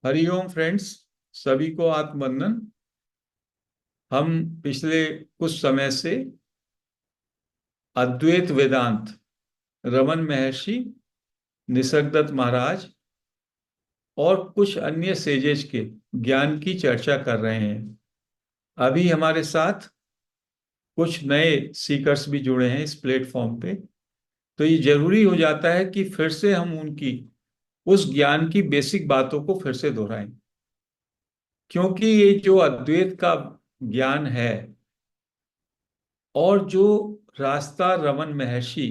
Hariom friends, सभी को आत्मवंदन। हम पिछले कुछ समय से अद्वैत वेदांत, रमन महर्षि, निसर्गदत्त महाराज और कुछ अन्य सेजेस के ज्ञान की चर्चा कर रहे हैं। अभी हमारे साथ कुछ नए सीकर्स भी जुड़े हैं इस प्लेटफॉर्म पे। तो ये जरूरी हो जाता है कि फिर से हम उनकी उस ज्ञान की बेसिक बातों को फिर से दोहराएं, क्योंकि ये जो अद्वैत का ज्ञान है और जो रास्ता रमन महर्षि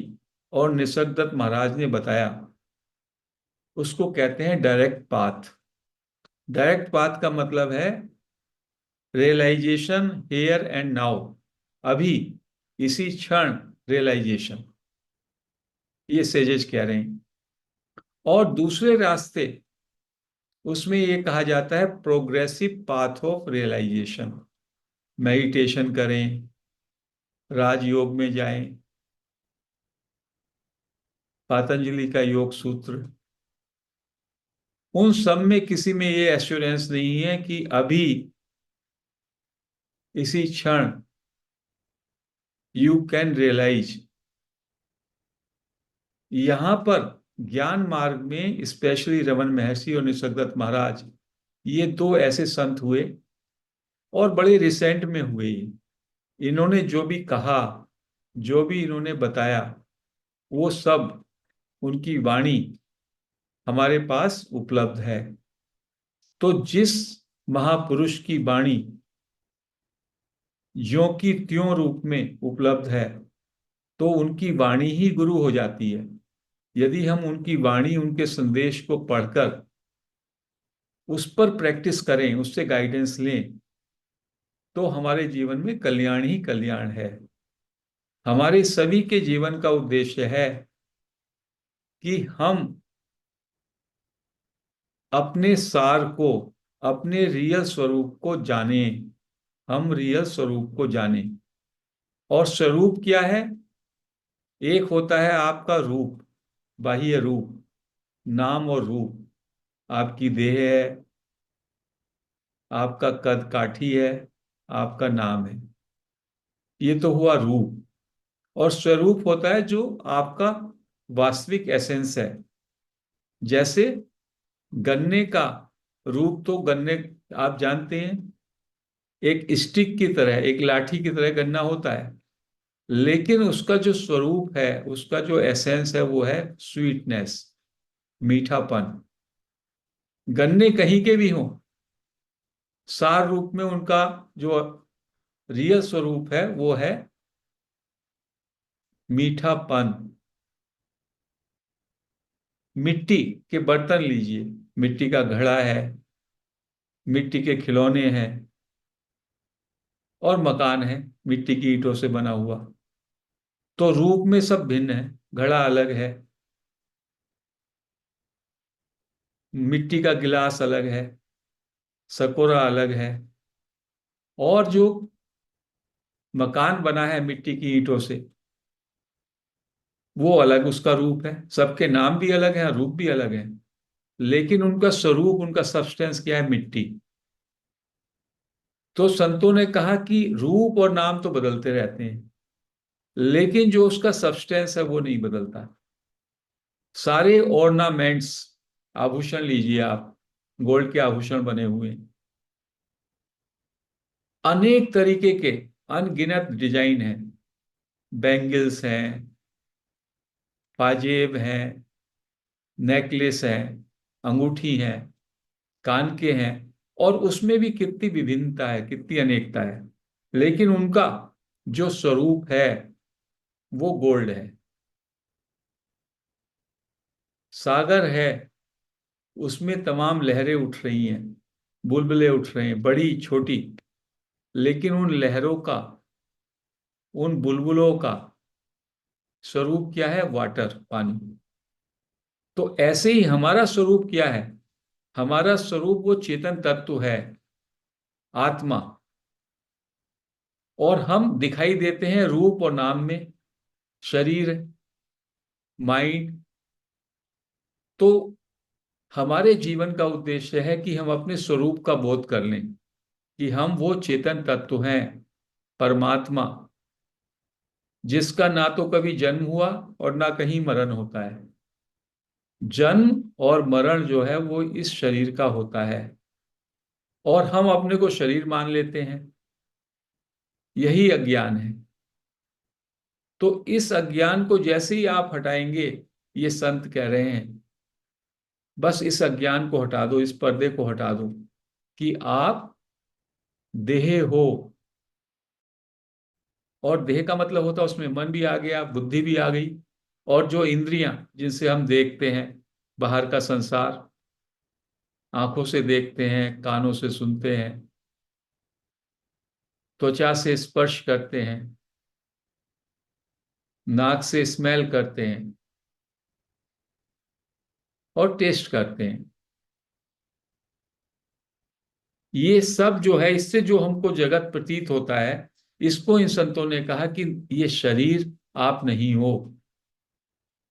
और निसर्गदत्त महाराज ने बताया, उसको कहते हैं डायरेक्ट पाथ। डायरेक्ट पाथ का मतलब है रियलाइजेशन हेयर एंड नाउ, अभी इसी क्षण रियलाइजेशन, ये सेजेस कह रहे हैं। और दूसरे रास्ते, उसमें ये कहा जाता है progressive path of realization. Meditation करें, राजयोग में जाएं, पतंजलि का योग सूत्र, उन सब में किसी में ये एश्योरेंस नहीं है कि अभी इसी क्षण यू कैन रियलाइज। यहां पर ज्ञान मार्ग में स्पेशली रमन महर्षि और निसर्गदत्त महाराज, ये दो ऐसे संत हुए और बड़े रिसेंट में हुए ये। इन्होंने जो भी कहा, जो भी इन्होंने बताया, वो सब उनकी वाणी हमारे पास उपलब्ध है। तो जिस महापुरुष की वाणी ज्यों की त्यों रूप में उपलब्ध है, तो उनकी वाणी ही गुरु हो जाती है। यदि हम उनकी वाणी, उनके संदेश को पढ़कर उस पर प्रैक्टिस करें, उससे गाइडेंस लें, तो हमारे जीवन में कल्याण ही कल्याण है। हमारे सभी के जीवन का उद्देश्य है कि हम अपने सार को, अपने रियल स्वरूप को जानें। हम रियल स्वरूप को जानें। और स्वरूप क्या है? एक होता है आपका रूप, बाह्य रूप, नाम और रूप। आपकी देह है, आपका कद काठी है, आपका नाम है, ये तो हुआ रूप। और स्वरूप होता है जो आपका वास्तविक एसेंस है। जैसे गन्ने का रूप, तो गन्ने आप जानते हैं, एक स्टिक की तरह, एक लाठी की तरह गन्ना होता है। लेकिन उसका जो स्वरूप है, उसका जो एसेंस है, वो है स्वीटनेस, मीठापन। गन्ने कहीं के भी हों, सार रूप में उनका जो रियल स्वरूप है वो है मीठापन। मिट्टी के बर्तन लीजिए, मिट्टी का घड़ा है, मिट्टी के खिलौने हैं, और मकान है मिट्टी की ईंटों से बना हुआ। तो रूप में सब भिन्न है। घड़ा अलग है, मिट्टी का गिलास अलग है, सकोरा अलग है, और जो मकान बना है मिट्टी की ईंटों से, वो अलग उसका रूप है। सबके नाम भी अलग है, रूप भी अलग है, लेकिन उनका स्वरूप, उनका सब्सटेंस क्या है? मिट्टी। तो संतों ने कहा कि रूप और नाम तो बदलते रहते हैं, लेकिन जो उसका सब्सटेंस है वो नहीं बदलता। सारे ऑर्नामेंट्स, आभूषण लीजिए आप, गोल्ड के आभूषण बने हुए हैं, अनेक तरीके के, अनगिनत डिजाइन हैं। बैंगल्स हैं, पाजेब हैं, नेकलेस हैं, अंगूठी हैं, कान के हैं, और उसमें भी कितनी विभिन्नता है, कितनी अनेकता है। लेकिन उनका जो स्वरूप है वो गोल्ड है। सागर है, उसमें तमाम लहरें उठ रही हैं, बुलबुलें उठ रहे हैं, बड़ी छोटी, लेकिन उन लहरों का, उन बुलबुलों का स्वरूप क्या है? वाटर, पानी। तो ऐसे ही हमारा स्वरूप क्या है? हमारा स्वरूप वो चेतन तत्व है, आत्मा। और हम दिखाई देते हैं रूप और नाम में, शरीर, माइंड। तो हमारे जीवन का उद्देश्य है कि हम अपने स्वरूप का बोध कर लें कि हम वो चेतन तत्व हैं, परमात्मा, जिसका ना तो कभी जन्म हुआ और ना कहीं मरण होता है। जन्म और मरण जो है वो इस शरीर का होता है, और हम अपने को शरीर मान लेते हैं। यही अज्ञान है। तो इस अज्ञान को जैसे ही आप हटाएंगे, ये संत कह रहे हैं, बस इस अज्ञान को हटा दो, इस पर्दे को हटा दो कि आप देह हो। और देह का मतलब होता है उसमें मन भी आ गया, बुद्धि भी आ गई, और जो इंद्रियां जिनसे हम देखते हैं बाहर का संसार, आंखों से देखते हैं, कानों से सुनते हैं, त्वचा से स्पर्श करते हैं, नाक से स्मेल करते हैं और टेस्ट करते हैं, ये सब जो है, इससे जो हमको जगत प्रतीत होता है, इसको इन संतों ने कहा कि ये शरीर आप नहीं हो।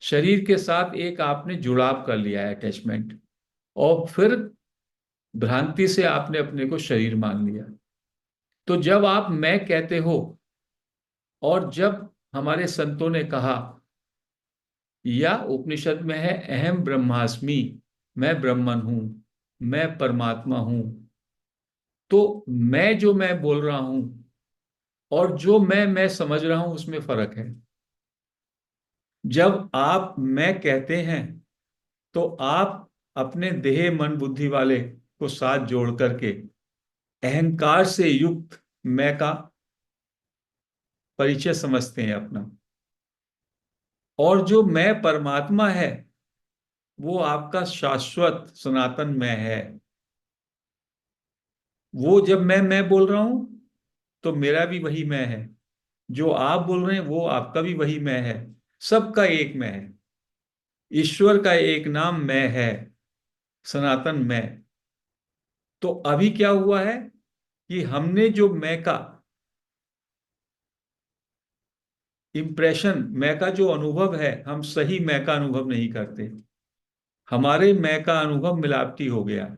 शरीर के साथ एक आपने जुड़ाव कर लिया है, अटैचमेंट, और फिर भ्रांति से आपने अपने को शरीर मान लिया। तो जब आप मैं कहते हो, और जब हमारे संतों ने कहा, या उपनिषद में है अहम ब्रह्मास्मि, मैं ब्रह्मन हूं, मैं परमात्मा हूं, तो मैं जो मैं बोल रहा हूं और जो मैं समझ रहा हूं, उसमें फर्क है। जब आप मैं कहते हैं तो आप अपने देह मन बुद्धि वाले को साथ जोड़ करके अहंकार से युक्त मैं का परिचय समझते हैं अपना, और जो मैं परमात्मा है वो आपका शाश्वत सनातन मैं है। वो जब मैं बोल रहा हूं तो मेरा भी वही मैं है, जो आप बोल रहे हैं वो आपका भी वही मैं है, सबका एक मैं है। ईश्वर का एक नाम मैं है, सनातन मैं। तो अभी क्या हुआ है कि हमने जो मैं का इंप्रेशन, मैं का जो अनुभव है, हम सही मैं का अनुभव नहीं करते। हमारे मैं का अनुभव मिलावटी हो गया।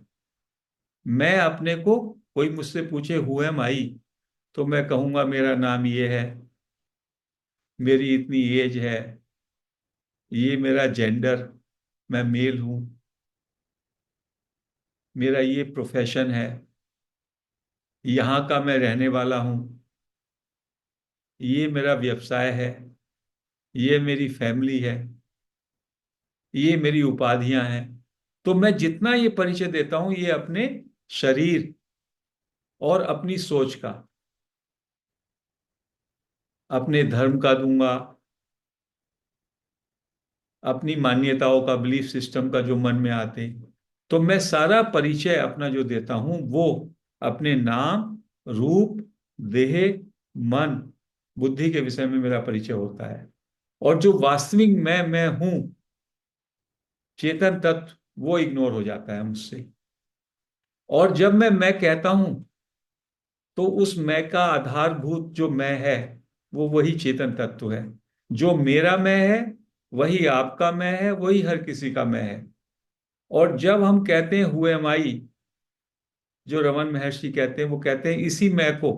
मैं अपने को, कोई मुझसे पूछे हु एम आई, तो मैं कहूंगा मेरा नाम ये है, मेरी इतनी एज है, ये मेरा जेंडर, मैं मेल हूं, मेरा ये प्रोफेशन है, यहाँ का मैं रहने वाला हूँ, ये मेरा व्यवसाय है, ये मेरी फैमिली है, ये मेरी उपाधियां हैं। तो मैं जितना ये परिचय देता हूं, ये अपने शरीर और अपनी सोच का, अपने धर्म का दूंगा, अपनी मान्यताओं का, बिलीफ सिस्टम का जो मन में आते हैं। तो मैं सारा परिचय अपना जो देता हूं, वो अपने नाम, रूप, देह, मन, बुद्धि के विषय में मेरा परिचय होता है। और जो वास्तविक मैं हूं, चेतन तत्व, वो इग्नोर हो जाता है मुझसे। और जब मैं कहता हूं, तो उस मैं का आधारभूत जो मैं है, वो वही चेतन तत्व है। जो मेरा मैं है वही आपका मैं है, वही हर किसी का मैं है। और जब हम कहते हैं हु एम आई, जो रमन महर्षि कहते हैं, वो कहते हैं इसी मैं को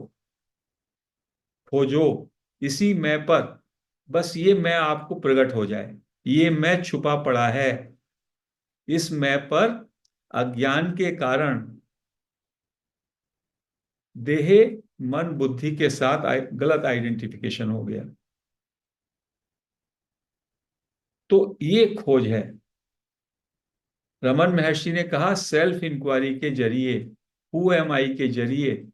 खोजो, इसी मैं पर बस ये मैं आपको प्रकट हो जाए। ये मैं छुपा पड़ा है, इस मैं पर अज्ञान के कारण देह मन बुद्धि के साथ गलत आइडेंटिफिकेशन हो गया। तो ये खोज है। रमन महर्षि ने कहा सेल्फ इंक्वायरी के जरिए, हु एम आई के जरिए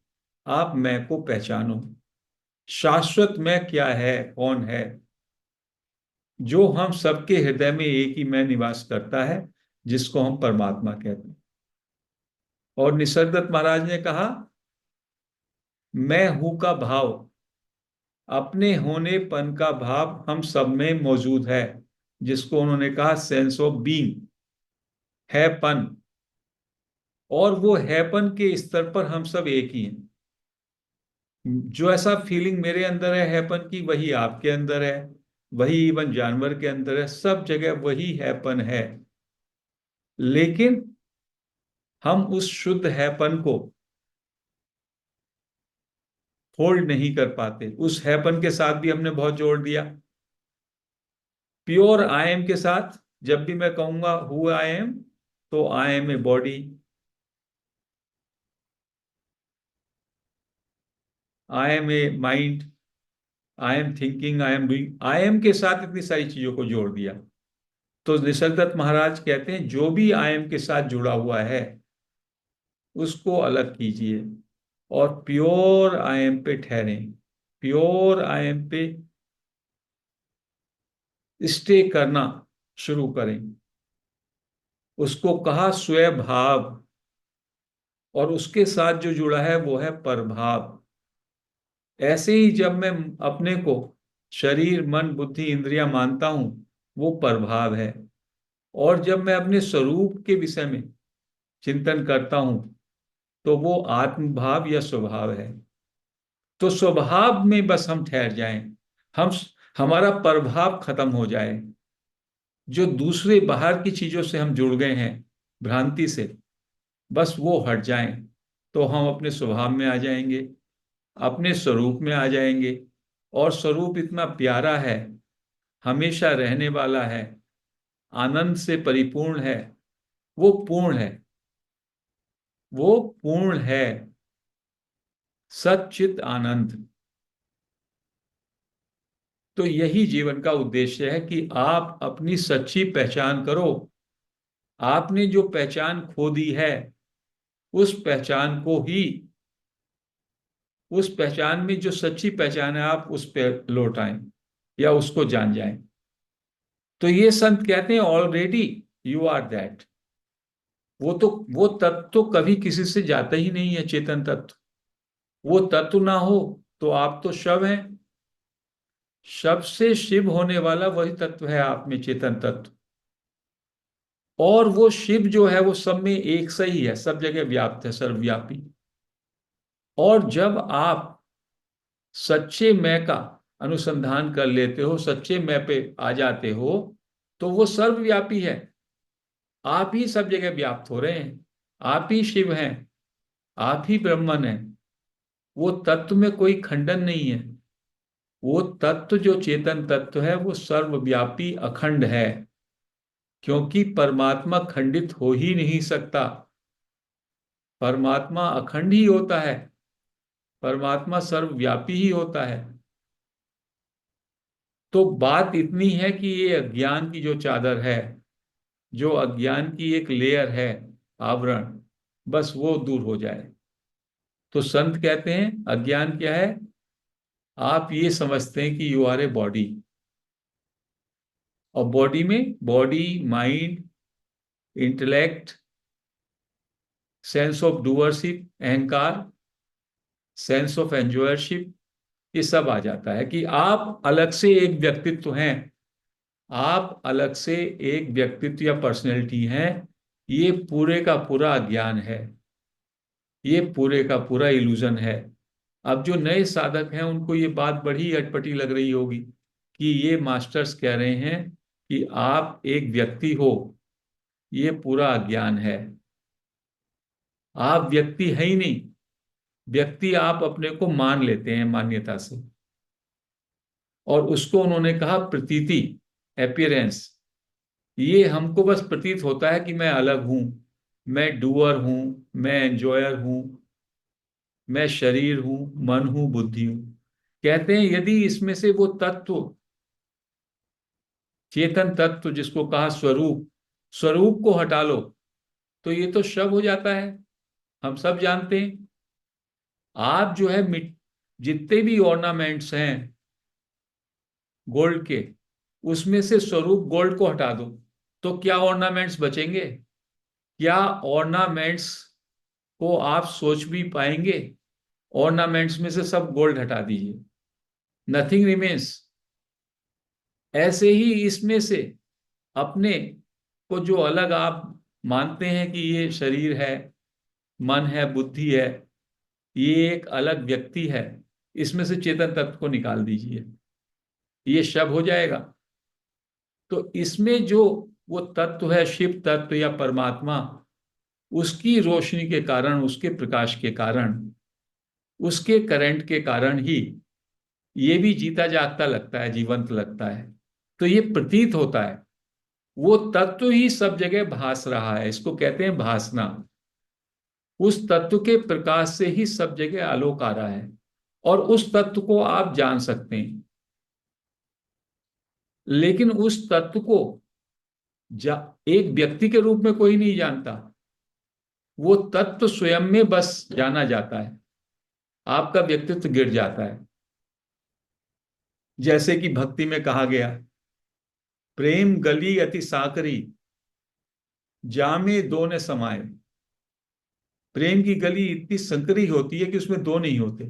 आप मैं को पहचानो। शाश्वत मैं क्या है, कौन है? जो हम सबके हृदय में एक ही मैं निवास करता है, जिसको हम परमात्मा कहते हैं। और निसर्गदत्त महाराज ने कहा मैं हूं का भाव, अपने होनेपन का भाव हम सब में मौजूद है, जिसको उन्होंने कहा सेंस ऑफ बीइंग, हैपन। और वो हैपन के स्तर पर हम सब एक ही हैं। जो ऐसा फीलिंग मेरे अंदर है हैपन की, वही आपके अंदर है, वही इवन जानवर के अंदर है, सब जगह वही हैपन है। लेकिन हम उस शुद्ध हैपन को होल्ड नहीं कर पाते। उस हैपन के साथ भी हमने बहुत जोड़ दिया। प्योर आई एम के साथ जब भी मैं कहूंगा हु आई एम, तो I am a body, I am a mind, I am thinking, I am doing, I am के साथ इतनी सारी चीजों को जोड़ दिया। तो निसर्गदत्त महाराज कहते हैं जो भी आई एम के साथ जुड़ा हुआ है उसको अलग कीजिए और प्योर आई एम पे ठहरें, प्योर आई एम पे स्टे करना शुरू करें। उसको कहा स्वभाव, और उसके साथ जो जुड़ा है वो है परभाव। ऐसे ही जब मैं अपने को शरीर मन बुद्धि इंद्रियां मानता हूं, वो परभाव है। और जब मैं अपने स्वरूप के विषय में चिंतन करता हूं तो वो आत्मभाव या स्वभाव है। तो स्वभाव में बस हम ठहर जाएं, हम हमारा प्रभाव खत्म हो जाए, जो दूसरे बाहर की चीजों से हम जुड़ गए हैं भ्रांति से, बस वो हट जाएं, तो हम अपने स्वभाव में आ जाएंगे, अपने स्वरूप में आ जाएंगे। और स्वरूप इतना प्यारा है, हमेशा रहने वाला है, आनंद से परिपूर्ण है, वो पूर्ण है, वो पूर्ण है, सच्चित आनंद। तो यही जीवन का उद्देश्य है कि आप अपनी सच्ची पहचान करो। आपने जो पहचान खो दी है, उस पहचान को ही, उस पहचान में जो सच्ची पहचान है आप उस पर लौट आए या उसको जान जाएं। तो ये संत कहते हैं ऑलरेडी यू आर दैट। वो तत्व तो कभी किसी से जाता ही नहीं है, चेतन तत्व। वो तत्व ना हो तो आप तो शव हैं। शव से शिव होने वाला वही तत्व है आप में, चेतन तत्व। और वो शिव जो है वो सब में एक सही है, सब जगह व्याप्त है, सर्वव्यापी। और जब आप सच्चे मैं का अनुसंधान कर लेते हो, सच्चे मैं पे आ जाते हो, तो वो सर्वव्यापी है। आप ही सब जगह व्याप्त हो रहे हैं, आप ही शिव हैं, आप ही ब्रह्मन हैं। वो तत्व में कोई खंडन नहीं है। वो तत्व जो चेतन तत्व है वो सर्वव्यापी अखंड है, क्योंकि परमात्मा खंडित हो ही नहीं सकता। परमात्मा अखंड ही होता है, परमात्मा सर्वव्यापी ही होता है। तो बात इतनी है कि ये अज्ञान की जो चादर है, जो अज्ञान की एक लेयर है, आवरण, बस वो दूर हो जाए। तो संत कहते हैं अज्ञान क्या है? आप ये समझते हैं कि यू आर ए बॉडी, और बॉडी में body, mind, intellect, sense of doership, अहंकार, सेंस ऑफ एंजॉयरशिप, ये सब आ जाता है कि आप अलग से एक व्यक्तित्व हैं। आप अलग से एक व्यक्तित्व या पर्सनैलिटी हैं। ये पूरे का पूरा अज्ञान है, ये पूरे का पूरा इल्यूजन है। अब जो नए साधक हैं उनको ये बात बड़ी अटपटी लग रही होगी कि ये मास्टर्स कह रहे हैं कि आप एक व्यक्ति हो, ये पूरा अज्ञान है। आप व्यक्ति है ही नहीं। व्यक्ति आप अपने को मान लेते हैं मान्यता से, और उसको उन्होंने कहा प्रतीति, एपियरेंस। ये हमको बस प्रतीत होता है कि मैं अलग हूं, मैं डूअर हूं, मैं एंजॉयर हूं, मैं शरीर हूं, मन हूं, बुद्धि हूं। कहते हैं यदि इसमें से वो तत्व, चेतन तत्व जिसको कहा स्वरूप, स्वरूप को हटा लो तो ये तो शव हो जाता है। हम सब जानते हैं। आप जो है जितने भी ऑर्नामेंट्स हैं गोल्ड के, उसमें से स्वरूप गोल्ड को हटा दो तो क्या ऑर्नामेंट्स बचेंगे? क्या ऑर्नामेंट्स को आप सोच भी पाएंगे? ऑर्नामेंट्स में से सब गोल्ड हटा दीजिए, नथिंग रिमेन्स। ऐसे ही इसमें से अपने को जो अलग आप मानते हैं कि ये शरीर है, मन है, बुद्धि है, ये एक अलग व्यक्ति है, इसमें से चेतन तत्व को निकाल दीजिए, ये शव हो जाएगा। तो इसमें जो वो तत्व है शिव तत्व या परमात्मा, उसकी रोशनी के कारण, उसके प्रकाश के कारण, उसके करंट के कारण ही ये भी जीता जागता लगता है, जीवंत लगता है। तो ये प्रतीत होता है, वो तत्व ही सब जगह भास रहा है, इसको कहते हैं भासना। उस तत्व के प्रकाश से ही सब जगह आलोक आ रहा है, और उस तत्व को आप जान सकते हैं। लेकिन उस तत्व को एक व्यक्ति के रूप में कोई नहीं जानता, वो तत्व स्वयं में बस जाना जाता है, आपका व्यक्तित्व गिर जाता है। जैसे कि भक्ति में कहा गया, प्रेम गली अति साकरी, जामे दो ने समाये। प्रेम की गली इतनी संकरी होती है कि उसमें दो नहीं होते।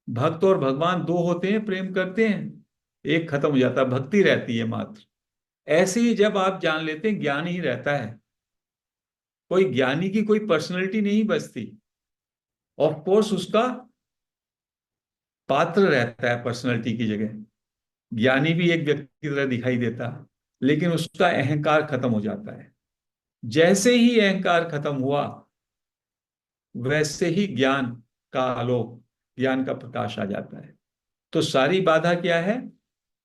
भक्त और भगवान दो होते हैं, प्रेम करते हैं, एक खत्म हो जाता है, भक्ति रहती है मात्र। ऐसे ही जब आप जान लेते हैं, ज्ञान ही रहता है, कोई ज्ञानी की कोई पर्सनैलिटी नहीं बचती। ऑफ कोर्स उसका पात्र रहता है पर्सनैलिटी की जगह, ज्ञानी भी एक व्यक्ति की तरह दिखाई देता है, लेकिन उसका अहंकार खत्म हो जाता है। जैसे ही अहंकार खत्म हुआ, वैसे ही ज्ञान का आलोक, ज्ञान का प्रकाश आ जाता है। तो सारी बाधा क्या है?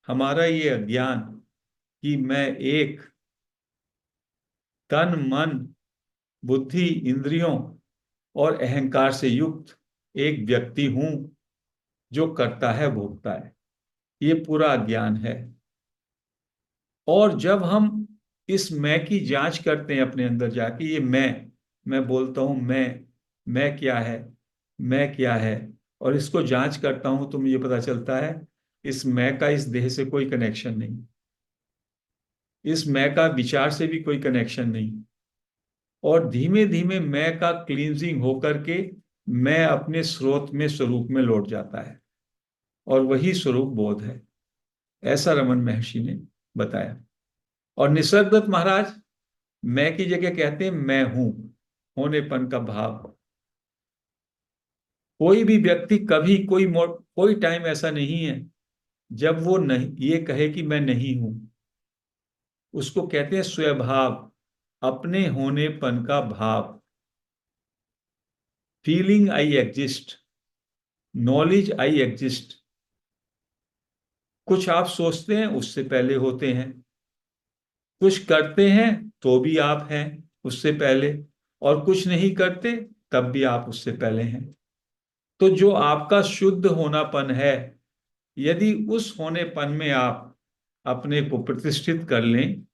हमारा ये अज्ञान कि मैं एक तन मन बुद्धि इंद्रियों और अहंकार से युक्त एक व्यक्ति हूं, जो करता है भोगता है। ये पूरा ज्ञान है। और जब हम इस मैं की जांच करते हैं अपने अंदर जाके, ये मैं बोलता हूं मैं क्या है, मैं क्या है, और इसको जांच करता हूं, तो मुझे पता चलता है इस मैं का इस देह से कोई कनेक्शन नहीं, इस मैं का विचार से भी कोई कनेक्शन नहीं। और धीमे धीमे मैं का क्लींजिंग होकर के मैं अपने स्रोत में, स्वरूप में लौट जाता है, और वही स्वरूप बोध है। ऐसा रमन महर्षि ने बताया। और निसर्गदत्त महाराज मैं की जगह कहते हैं मैं हूं, होनेपन का भाव। कोई भी व्यक्ति कभी कोई टाइम ऐसा नहीं है जब वो नहीं ये कहे कि मैं नहीं हूं। उसको कहते हैं स्वभाव, अपने होनेपन का भाव। Feeling I exist, knowledge I exist. कुछ आप सोचते हैं उससे पहले होते हैं, कुछ करते हैं तो भी आप हैं उससे पहले, और कुछ नहीं करते तब भी आप उससे पहले हैं। तो जो आपका शुद्ध होनापन है, यदि उस होनेपन में आप अपने को प्रतिष्ठित कर लें,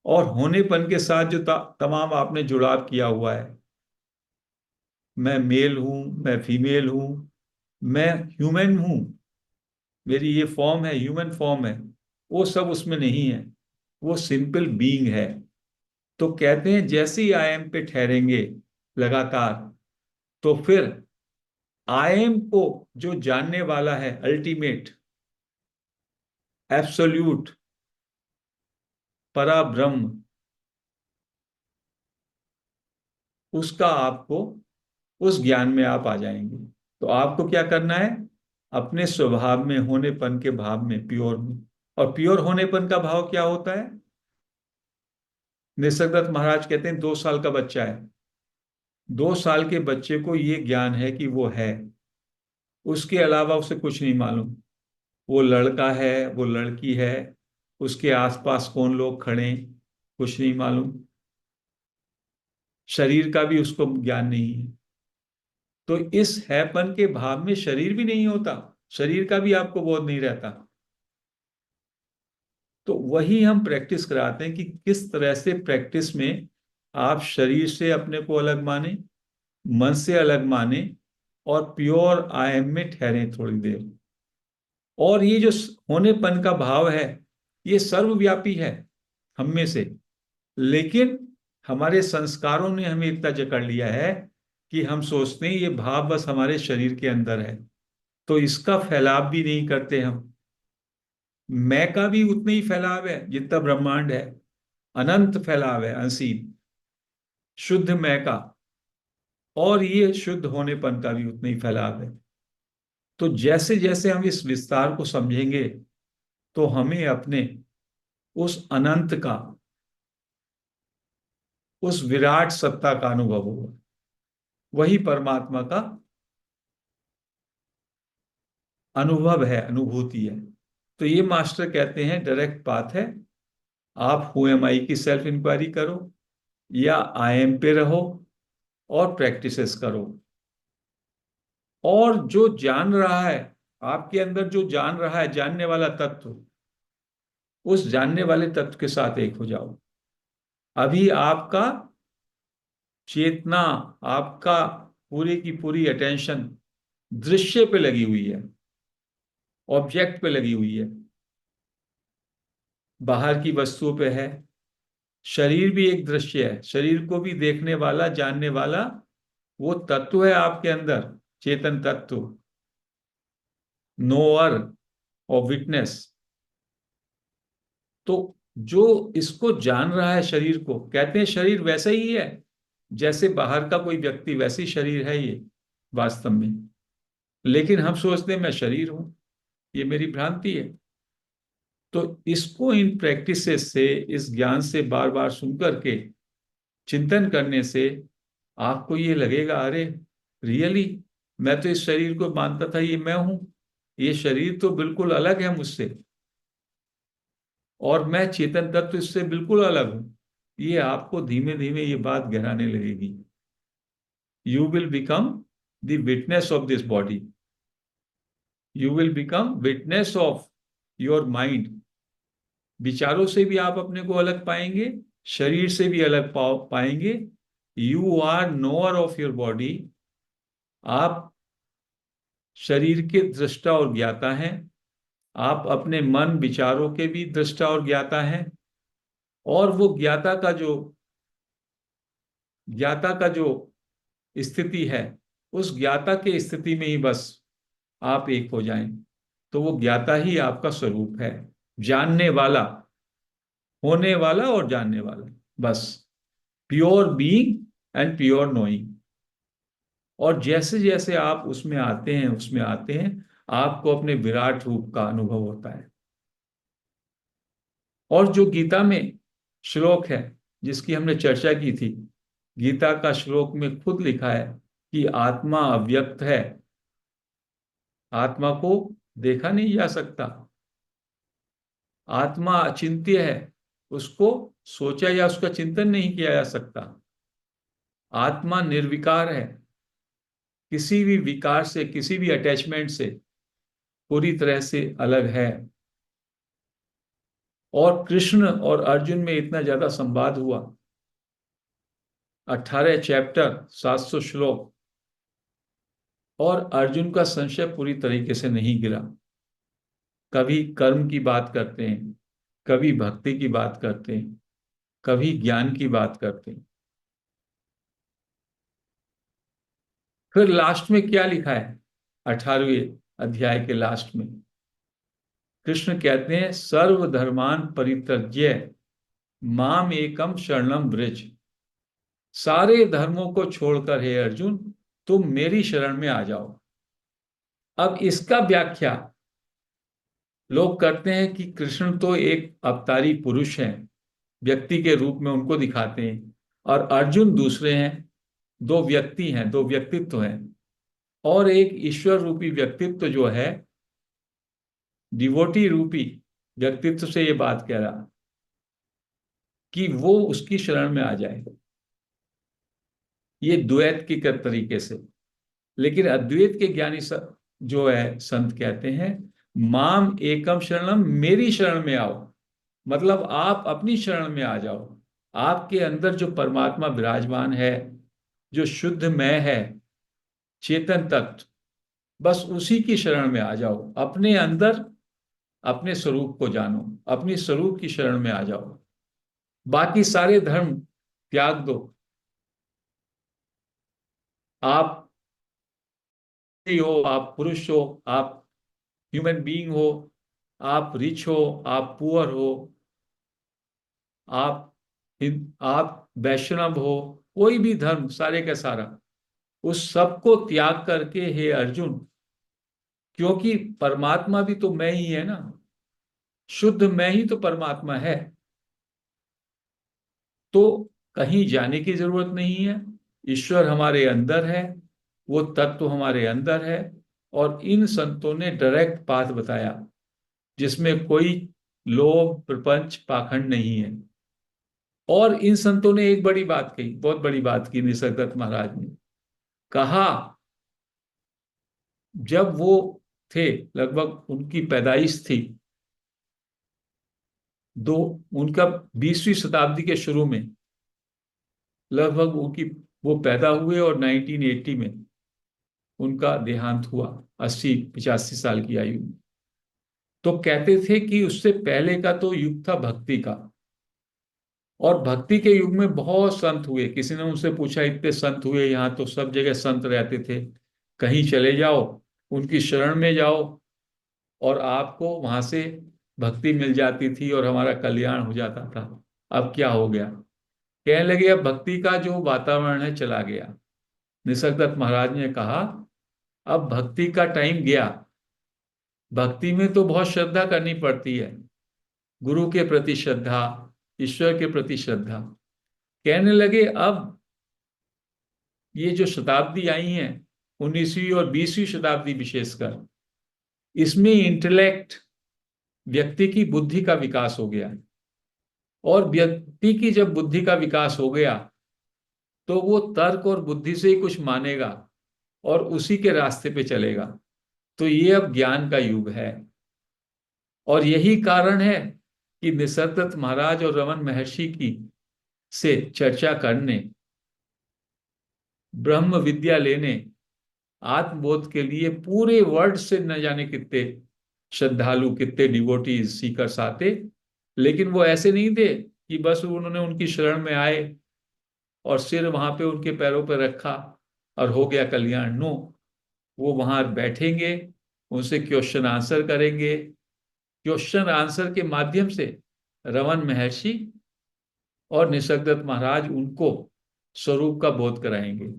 और होनेपन के साथ जो तमाम आपने जुड़ाव किया हुआ है, मैं मेल हूं, मैं फीमेल हूं, मैं ह्यूमन हूं, मेरी ये फॉर्म है, ह्यूमन फॉर्म है, वो सब उसमें नहीं है, वो सिंपल बीइंग है। तो कहते हैं जैसे ही आई एम पे ठहरेंगे लगातार, तो फिर आई एम को जो जानने वाला है, अल्टीमेट, एब्सोल्यूट, पराब्रह्म, उसका आपको, उस ज्ञान में आप आ जाएंगे। तो आपको क्या करना है? अपने स्वभाव में, होनेपन के भाव में, प्योर में। और प्योर होनेपन का भाव क्या होता है? निसर्गदत्त महाराज कहते हैं 2 साल का बच्चा है, 2 साल के बच्चे को ये ज्ञान है कि वो है, उसके अलावा उसे कुछ नहीं मालूम। वो लड़का है, वो लड़की है, उसके आसपास कौन लोग खड़े हैं, कुछ नहीं मालूम। शरीर का भी उसको ज्ञान नहीं है। तो इस हैपन के भाव में शरीर भी नहीं होता, शरीर का भी आपको बोध नहीं रहता। तो वही हम प्रैक्टिस कराते हैं कि किस तरह से प्रैक्टिस में आप शरीर से अपने को अलग माने, मन से अलग माने, और प्योर आई एम में ठहरें थोड़ी देर। और ये जो होनेपन का भाव है, ये सर्वव्यापी है हम में से। लेकिन हमारे संस्कारों ने हमें इतना जकड़ लिया है कि हम सोचते हैं ये भाव बस हमारे शरीर के अंदर है, तो इसका फैलाव भी नहीं करते हम। मैं का भी उतना ही फैलाव है जितना ब्रह्मांड है, अनंत फैलाव है, असीम शुद्ध मैं का। और ये शुद्ध होनेपन का भी उतना ही फैलाव है। तो जैसे जैसे हम इस विस्तार को समझेंगे, तो हमें अपने उस अनंत का, उस विराट सत्ता का अनुभव होगा। वही परमात्मा का अनुभव है, अनुभूति है। तो ये मास्टर कहते हैं डायरेक्ट पाथ है। आप हु एम आई की सेल्फ इंक्वायरी करो, या आई एम पे रहो, और प्रैक्टिसेस करो। और जो जान रहा है, आपके अंदर जो जान रहा है, जानने वाला तत्व, उस जानने वाले तत्व के साथ एक हो जाओ। अभी आपका चेतना, आपका पूरी की पूरी अटेंशन दृश्य पे लगी हुई है, ऑब्जेक्ट पे लगी हुई है, बाहर की वस्तुओं पे है। शरीर भी एक दृश्य है, शरीर को भी देखने वाला, जानने वाला वो तत्व है आपके अंदर, चेतन तत्व, नोअर और विटनेस। तो जो इसको जान रहा है, शरीर को, कहते हैं शरीर वैसा ही है जैसे बाहर का कोई व्यक्ति, वैसी शरीर है ये वास्तव में। लेकिन हम सोचते हैं मैं शरीर हूं, ये मेरी भ्रांति है। तो इसको इन प्रैक्टिसेस से, इस ज्ञान से बार बार सुन करके चिंतन करने से आपको ये लगेगा, अरे रियली, मैं तो इस शरीर को मानता था ये मैं हूं, ये शरीर तो बिल्कुल अलग है मुझसे, और मैं चेतन तत्व इससे बिल्कुल अलग हूं। ये आपको धीमे धीमे ये बात गहराने लगेगी। You will become the witness of this body, you will become witness of your mind. विचारों से भी आप अपने को अलग पाएंगे, शरीर से भी अलग पाएंगे। You are knower of your body. आप शरीर के दृष्टा और ज्ञाता हैं, आप अपने मन विचारों के भी दृष्टा और ज्ञाता हैं। और वो ज्ञाता का जो स्थिति है, उस ज्ञाता के स्थिति में ही बस आप एक हो जाएं, तो वो ज्ञाता ही आपका स्वरूप है। जानने वाला, होने वाला और जानने वाला, बस pure being and pure knowing. और जैसे जैसे आप उसमें आते हैं, उसमें आते हैं, आपको अपने विराट रूप का अनुभव होता है। और जो गीता में श्लोक है जिसकी हमने चर्चा की थी, गीता का श्लोक में खुद लिखा है कि आत्मा अव्यक्त है, आत्मा को देखा नहीं जा सकता, आत्मा अचिंत्य है, उसको सोचा या उसका चिंतन नहीं किया जा सकता। आत्मा निर्विकार है, किसी भी विकार से, किसी भी अटैचमेंट से पूरी तरह से अलग है। और कृष्ण और अर्जुन में इतना ज्यादा संवाद हुआ, 18 चैप्टर, 700 श्लोक, और अर्जुन का संशय पूरी तरीके से नहीं गिरा। कभी कर्म की बात करते हैं, कभी भक्ति की बात करते हैं, कभी ज्ञान की बात करते हैं। फिर लास्ट में क्या लिखा है, 18वें अध्याय के लास्ट में कृष्ण कहते हैं, सर्वधर्मान परित्यज्य माम एकम शरणम व्रज। सारे धर्मों को छोड़कर हे अर्जुन, तुम मेरी शरण में आ जाओ। अब इसका व्याख्या लोग करते हैं कि कृष्ण तो एक अवतारी पुरुष हैं, व्यक्ति के रूप में उनको दिखाते हैं, और अर्जुन दूसरे हैं, दो व्यक्ति हैं, दो व्यक्तित्व हैं। और एक ईश्वर रूपी व्यक्तित्व जो है, डिवोटी रूपी व्यक्तित्व से ये बात कह रहा कि वो उसकी शरण में आ जाए। ये द्वैत की तरीके से। लेकिन अद्वैत के ज्ञानी जो है संत कहते हैं, माम एकम शरणम, मेरी शरण में आओ। मतलब आप अपनी शरण में आ जाओ। आपके अंदर जो परमात्मा विराजमान है, जो शुद्ध मैं है, चेतन तत्व, बस उसी की शरण में आ जाओ। अपने अंदर अपने स्वरूप को जानो, अपनी स्वरूप की शरण में आ जाओ। बाकी सारे धर्म त्याग दो। आप स्त्री हो, आप पुरुष हो, आप ह्यूमन बीइंग हो, आप रिच हो, आप पुअर हो, आप आप वैष्णव हो, कोई भी धर्म, सारे का सारा, उस सबको त्याग करके हे अर्जुन, क्योंकि परमात्मा भी तो मैं ही है ना, शुद्ध मैं ही तो परमात्मा है। तो कहीं जाने की जरूरत नहीं है। ईश्वर हमारे अंदर है, वो तत्व हमारे अंदर है। और इन संतों ने डायरेक्ट पाथ बताया, जिसमें कोई लोभ प्रपंच पाखंड नहीं है। और इन संतों ने एक बड़ी बात कही, बहुत बड़ी बात की निसर्गदत्त महाराज ने। कहा, जब वो थे, लगभग उनकी पैदाइश थी, दो उनका 20वीं शताब्दी के शुरू में, लगभग उनकी, वो पैदा हुए और 1980 में उनका देहांत हुआ, 80-85 साल की आयु में। तो कहते थे कि उससे पहले का तो युग था भक्ति का, और भक्ति के युग में बहुत संत हुए। किसी ने उनसे पूछा, इतने संत हुए, यहाँ तो सब जगह संत रहते थे, कहीं चले जाओ, उनकी शरण में जाओ, और आपको वहां से भक्ति मिल जाती थी और हमारा कल्याण हो जाता था। अब क्या हो गया? कहने लगे, अब भक्ति का जो वातावरण है चला गया। निसर्गदत्त महाराज ने कहा, अब भक्ति का टाइम गया। भक्ति में तो बहुत श्रद्धा करनी पड़ती है, गुरु के प्रति श्रद्धा, ईश्वर के प्रति श्रद्धा। कहने लगे, अब ये जो शताब्दी आई है, 19वीं और 20वीं शताब्दी विशेषकर, इसमें इंटेलेक्ट, व्यक्ति की बुद्धि का विकास हो गया है। और व्यक्ति की जब बुद्धि का विकास हो गया, तो वो तर्क और बुद्धि से ही कुछ मानेगा और उसी के रास्ते पे चलेगा। तो ये अब ज्ञान का युग है। और यही कारण है कि निसर्गदत्त महाराज और रमन महर्षि की से चर्चा करने, ब्रह्म विद्या लेने, आत्मबोध के लिए पूरे वर्ल्ड से न जाने कितने श्रद्धालु, कितने डिवोटीज, सीकर्स आते। लेकिन वो ऐसे नहीं थे कि बस उन्होंने उनकी शरण में आए और सिर वहां पे उनके पैरों पर रखा और हो गया कल्याण। नो, वो वहां बैठेंगे, उनसे क्वेश्चन आंसर करेंगे। क्वेश्चन आंसर के माध्यम से रमन महर्षि और निसर्गदत्त महाराज उनको स्वरूप का बोध कराएंगे।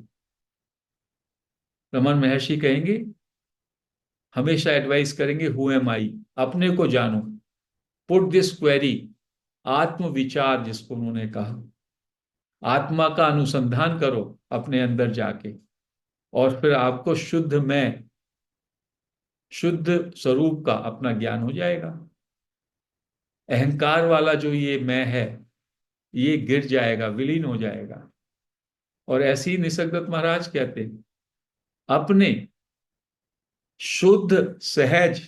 रमन महर्षि कहेंगे, हमेशा एडवाइस करेंगे, हु एम आई, अपने को जानो, पुट दिस क्वेरी, आत्म विचार जिसको उन्होंने कहा, आत्मा का अनुसंधान करो अपने अंदर जाके, और फिर आपको शुद्ध में, शुद्ध स्वरूप का अपना ज्ञान हो जाएगा। अहंकार वाला जो ये मैं है, ये गिर जाएगा, विलीन हो जाएगा। और ऐसे ही निसर्गदत्त महाराज कहते हैं, अपने शुद्ध सहज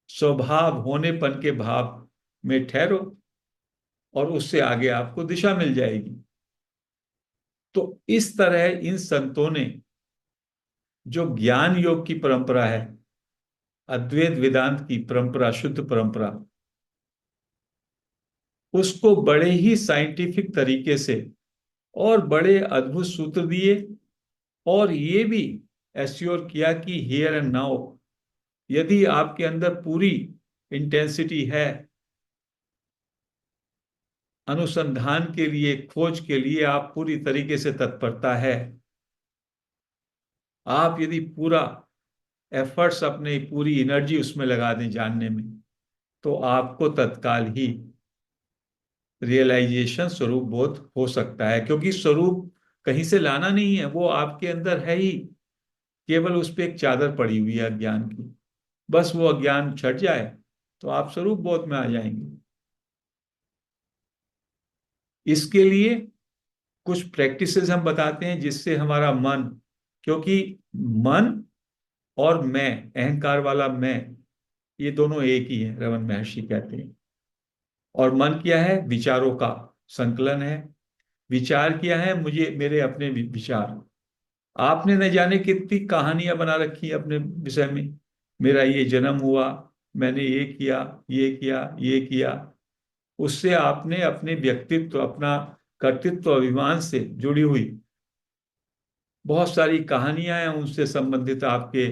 स्वभाव होनेपन के भाव में ठहरो और उससे आगे आपको दिशा मिल जाएगी। तो इस तरह इन संतों ने जो ज्ञान योग की परंपरा है, अद्वैत वेदांत की परंपरा, शुद्ध परंपरा, उसको बड़े ही साइंटिफिक तरीके से और बड़े अद्भुत सूत्र दिए। और ये भी एश्योर किया कि हियर एंड नाउ, यदि आपके अंदर पूरी इंटेंसिटी है, अनुसंधान के लिए, खोज के लिए आप पूरी तरीके से तत्परता है, आप यदि पूरा एफर्ट्स, अपने पूरी एनर्जी उसमें लगा दें जानने में, तो आपको तत्काल ही रियलाइजेशन, स्वरूप बोध हो सकता है। क्योंकि स्वरूप कहीं से लाना नहीं है, वो आपके अंदर है ही, केवल उस पर एक चादर पड़ी हुई है अज्ञान की। बस वो अज्ञान छट जाए तो आप स्वरूप बोध में आ जाएंगे। इसके लिए कुछ प्रैक्टिसेस हम बताते हैं, जिससे हमारा मन, क्योंकि मन और मैं, अहंकार वाला मैं, ये दोनों एक ही है, रमन महर्षि कहते हैं। और मन क्या है? विचारों का संकलन है। विचार क्या है? मुझे, मेरे अपने विचार। आपने न जाने कितनी कहानियां बना रखी है अपने विषय में, मेरा ये जन्म हुआ, मैंने ये किया, ये किया, ये किया। उससे आपने अपने व्यक्तित्व, अपना कर्तृत्व अभिमान से जुड़ी हुई बहुत सारी कहानियां हैं, उनसे संबंधित आपके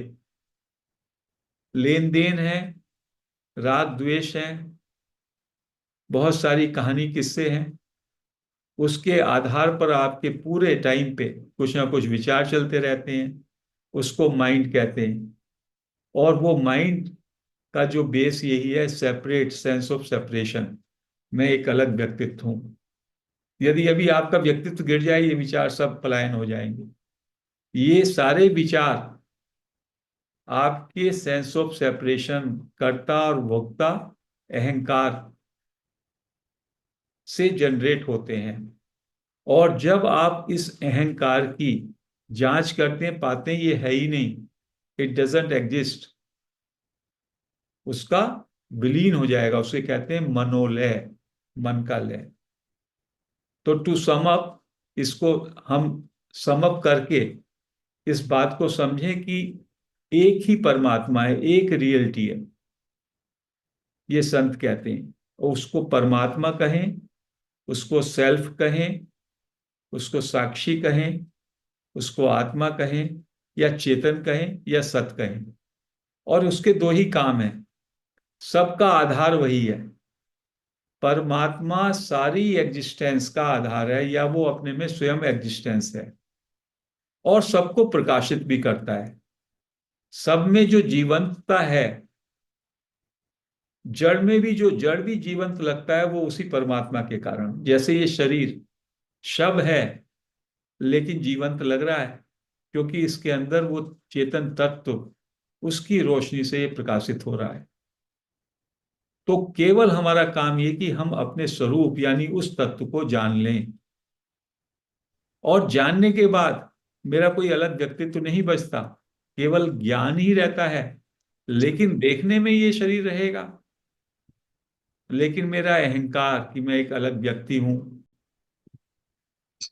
लेन देन है, राग द्वेष है, बहुत सारी कहानी किस्से हैं। उसके आधार पर आपके पूरे टाइम पे कुछ ना कुछ विचार चलते रहते हैं। उसको माइंड कहते हैं। और वो माइंड का जो बेस यही है, सेपरेट सेंस ऑफ सेपरेशन। मैं एक अलग व्यक्तित्व हूं। यदि अभी आपका व्यक्तित्व गिर जाए, ये विचार सब पलायन हो जाएंगे। ये सारे विचार आपके सेंस ऑफ सेपरेशन, कर्ता और भोक्ता अहंकार से जनरेट होते हैं। और जब आप इस अहंकार की जांच करते हैं, पाते हैं ये है ही नहीं, इट डजेंट एग्जिस्ट, उसका विलीन हो जाएगा। उसे कहते हैं मनोलय, मन का लय। तो टू सम अप, इसको हम सम अप करके इस बात को समझें कि एक ही परमात्मा है, एक रियलिटी है, ये संत कहते हैं। और उसको परमात्मा कहें, उसको सेल्फ कहें, उसको साक्षी कहें, उसको आत्मा कहें, या चेतन कहें, या सत कहें। और उसके दो ही काम हैं, सबका आधार वही है। परमात्मा सारी एग्जिस्टेंस का आधार है, या वो अपने में स्वयं एग्जिस्टेंस है, और सबको प्रकाशित भी करता है। सब में जो जीवंतता है, जड़ में भी, जो जड़ भी जीवंत लगता है, वो उसी परमात्मा के कारण। जैसे ये शरीर शव है, लेकिन जीवंत लग रहा है, क्योंकि इसके अंदर वो चेतन तत्व, उसकी रोशनी से ये प्रकाशित हो रहा है। तो केवल हमारा काम ये कि हम अपने स्वरूप यानी उस तत्व को जान लें, और जानने के बाद मेरा कोई अलग व्यक्तित्व नहीं बचता, केवल ज्ञान ही रहता है। लेकिन देखने में ये शरीर रहेगा, लेकिन मेरा अहंकार कि मैं एक अलग व्यक्ति हूं,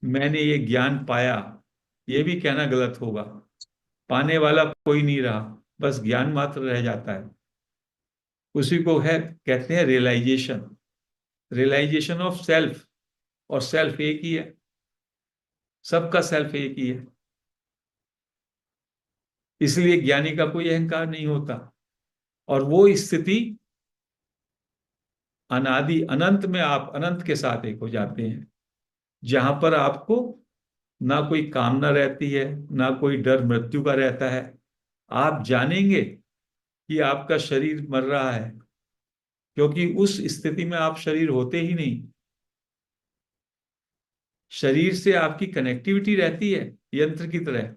मैंने ये ज्ञान पाया, ये भी कहना गलत होगा। पाने वाला कोई नहीं रहा, बस ज्ञान मात्र रह जाता है। उसी को है कहते हैं रियलाइजेशन, रियलाइजेशन ऑफ सेल्फ। और सेल्फ एक ही है, सबका सेल्फ एक ही है। इसलिए ज्ञानी का कोई अहंकार नहीं होता। और वो स्थिति अनादि अनंत में आप अनंत के साथ एक हो जाते हैं, जहां पर आपको ना कोई कामना रहती है, ना कोई डर मृत्यु का रहता है। आप जानेंगे कि आपका शरीर मर रहा है, क्योंकि उस स्थिति में आप शरीर होते ही नहीं। शरीर से आपकी कनेक्टिविटी रहती है यंत्र की तरह,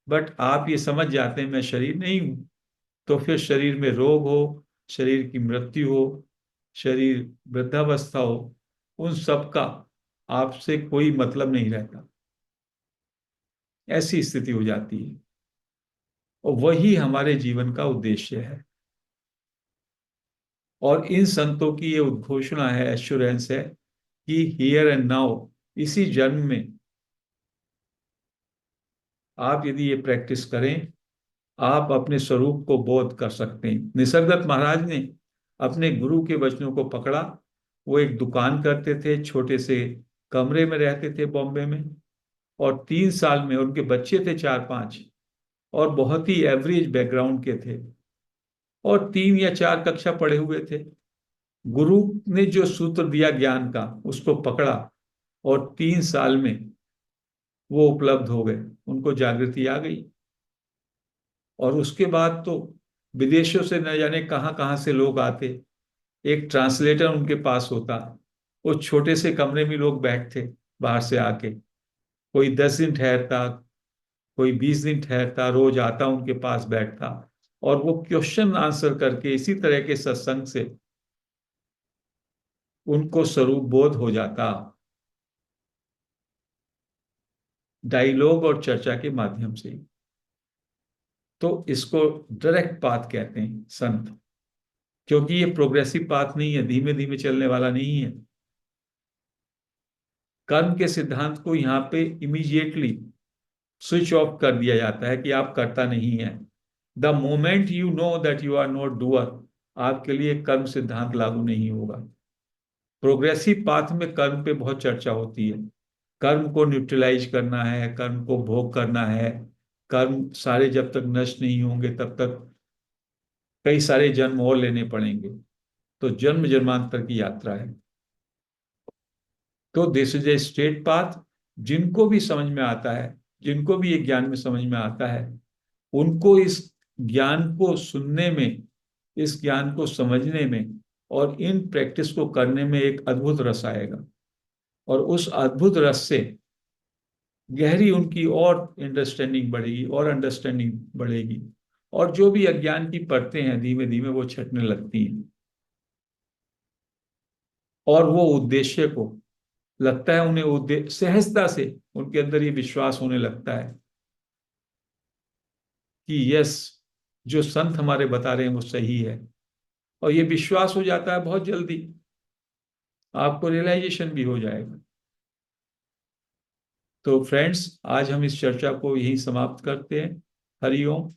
बट आप ये समझ जाते हैं मैं शरीर नहीं हूं। तो फिर शरीर में रोग हो, शरीर की मृत्यु हो, शरीर वृद्धावस्था हो, उन सब का आपसे कोई मतलब नहीं रहता। ऐसी स्थिति हो जाती है, और वही हमारे जीवन का उद्देश्य है। और इन संतों की ये उद्घोषणा है, एश्योरेंस है, कि हियर एंड नाउ, इसी जन्म में आप यदि ये प्रैक्टिस करें, आप अपने स्वरूप को बोध कर सकते हैं। निसर्गदत्त महाराज ने अपने गुरु के वचनों को पकड़ा। वो एक दुकान करते थे, छोटे से कमरे में रहते थे बॉम्बे में, और 3 साल में उनके बच्चे थे 4-5, और बहुत ही एवरेज बैकग्राउंड के थे, और 3 या 4 कक्षा पढ़े हुए थे। गुरु ने जो सूत्र दिया ज्ञान का, उसको पकड़ा, और 3 साल में वो उपलब्ध हो गए, उनको जागृति आ गई। और उसके बाद तो विदेशों से न जाने कहाँ कहाँ से लोग आते, एक ट्रांसलेटर उनके पास होता। वो छोटे से कमरे में लोग बैठते, बाहर से आके, कोई 10 दिन ठहरता, कोई 20 दिन ठहरता, रोज आता उनके पास बैठता, और वो क्वेश्चन आंसर करके इसी तरह के सत्संग से उनको स्वरूप बोध हो जाता, डायलॉग और चर्चा के माध्यम से। तो इसको डायरेक्ट पाथ कहते हैं संत, क्योंकि ये प्रोग्रेसिव पाथ नहीं है, धीमे धीमे चलने वाला नहीं है। कर्म के सिद्धांत को यहाँ पे इमीडिएटली स्विच ऑफ कर दिया जाता है कि आप करता नहीं है। The moment you know that you are not doer, आपके लिए कर्म सिद्धांत लागू नहीं होगा। प्रोग्रेसिव पाथ में कर्म पे बहुत चर्चा होती है, कर्म को न्यूट्रलाइज करना है, कर्म को भोग करना है, कर्म सारे जब तक नष्ट नहीं होंगे तब तक कई सारे जन्म और लेने पड़ेंगे। तो जन्म जन्मांतर की यात्रा है। तो this is a straight path. जिनको भी समझ में आता है, जिनको भी ये ज्ञान में समझ में आता है, उनको इस ज्ञान को सुनने में इस ज्ञान को समझने में और इन प्रैक्टिस को करने में एक अद्भुत रस आएगा, और उस अद्भुत रस से गहरी उनकी और अंडरस्टैंडिंग बढ़ेगी, और अंडरस्टैंडिंग बढ़ेगी, और जो भी अज्ञान की परतें हैं धीमे धीमे वो छटने लगती हैं, और वो उद्देश्य को लगता है उन्हें, उद्देश्य सहजता से उनके अंदर ये विश्वास होने लगता है कि यस, जो संत हमारे बता रहे हैं वो सही है, और ये विश्वास हो जाता है बहुत जल्दी, आपको रियलाइजेशन भी हो जाएगा। तो फ्रेंड्स, आज हम इस चर्चा को यहीं समाप्त करते हैं। हरि ओम।